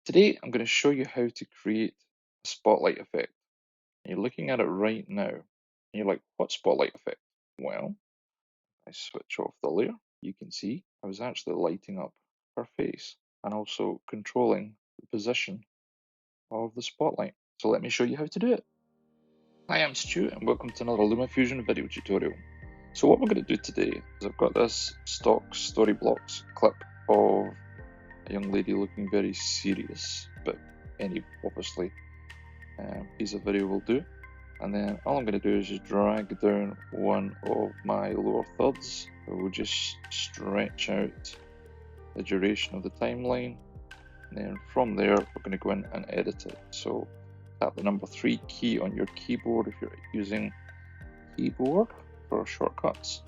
Today, I'm going to show you how to create a spotlight effect. And you're looking at it right now, and you're like, what spotlight effect? Well, I switch off the layer. You can see I was actually lighting up her face and also controlling the position of the spotlight. So let me show you how to do it. Hi, I'm Stu, and welcome to another Lumafusion video tutorial. So what we're going to do today is I've got this stock Storyblocks clip of a young lady looking very serious, but any obviously piece of video will do. And then all I'm going to do is just drag down one of my lower thirds. We'll just stretch out the duration of the timeline. And then from there, we're going to go in and edit it. So tap the number 3 key on your keyboard if you're using keyboard for shortcuts.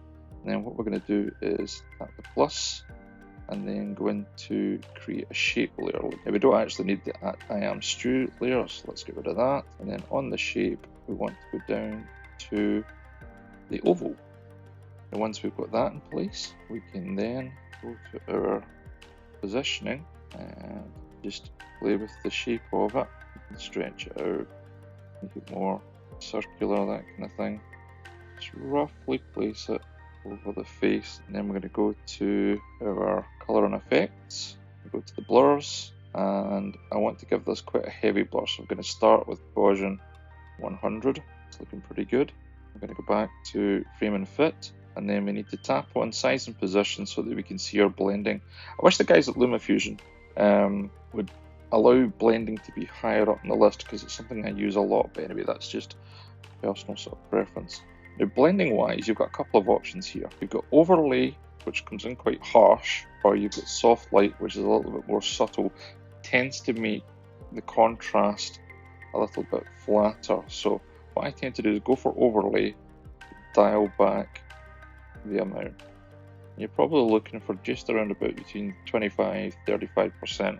And then what we're going to do is tap the plus and then go into create a shape layer. Now we don't actually need the IAMSTULITTLE layer, so let's get rid of that. And then on the shape, we want to go down to the oval. And once we've got that in place, we can then go to our positioning and just play with the shape of it. You can stretch it out, make it more circular, that kind of thing. Just roughly place it over the face, and then we're going to go to our color and effects, go to the blurs, and I want to give this quite a heavy blur, so I'm going to start with Gaussian 100. It's looking pretty good. I'm going to go back to frame and fit, and then we need to tap on size and position so that we can see our blending. I wish the guys at Lumafusion would allow blending to be higher up on the list, because it's something I use a lot, but anyway, that's just personal sort of preference. Now, blending wise, you've got a couple of options here. You've got overlay, which comes in quite harsh, or you've got soft light, which is a little bit more subtle, tends to make the contrast a little bit flatter. So what I tend to do is go for overlay, dial back the amount. You're probably looking for just around about between 25-35%,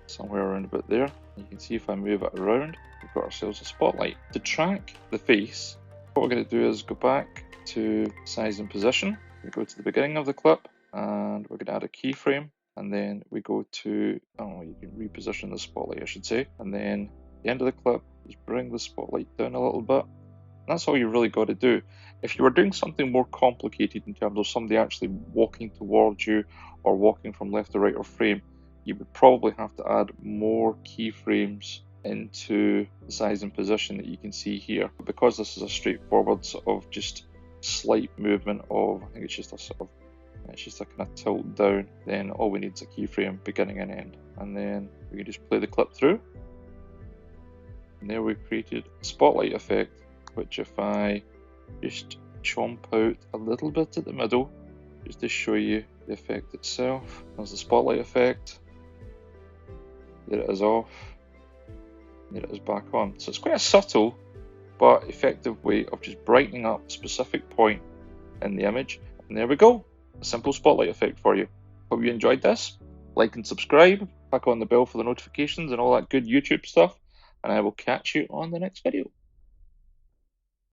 somewhere around about there. You can see if I move it around, we've got ourselves a spotlight. To track the face, what we're going to do is go back to size and position. We go to the beginning of the clip and we're going to add a keyframe, and then we go to, you can reposition the spotlight, I should say, and then at the end of the clip, just bring the spotlight down a little bit. And that's all you really got to do. If you were doing something more complicated in terms of somebody actually walking towards you or walking from left to right or frame, you would probably have to add more keyframes into the size and position that you can see here. But because this is a straightforward sort of just slight movement of, I think it's just a sort of, it's just a kind of tilt down, then all we need is a keyframe beginning and end. And then we can just play the clip through. And there we've created a spotlight effect, which if I just chomp out a little bit at the middle, just to show you the effect itself. There's the spotlight effect. There it is off. There it is back on. So it's quite a subtle but effective way of just brightening up a specific point in the image. And there we go, a simple spotlight effect for you. Hope you enjoyed this. Like and subscribe, click on the bell for the notifications and all that good YouTube stuff, and I will catch you on the next video.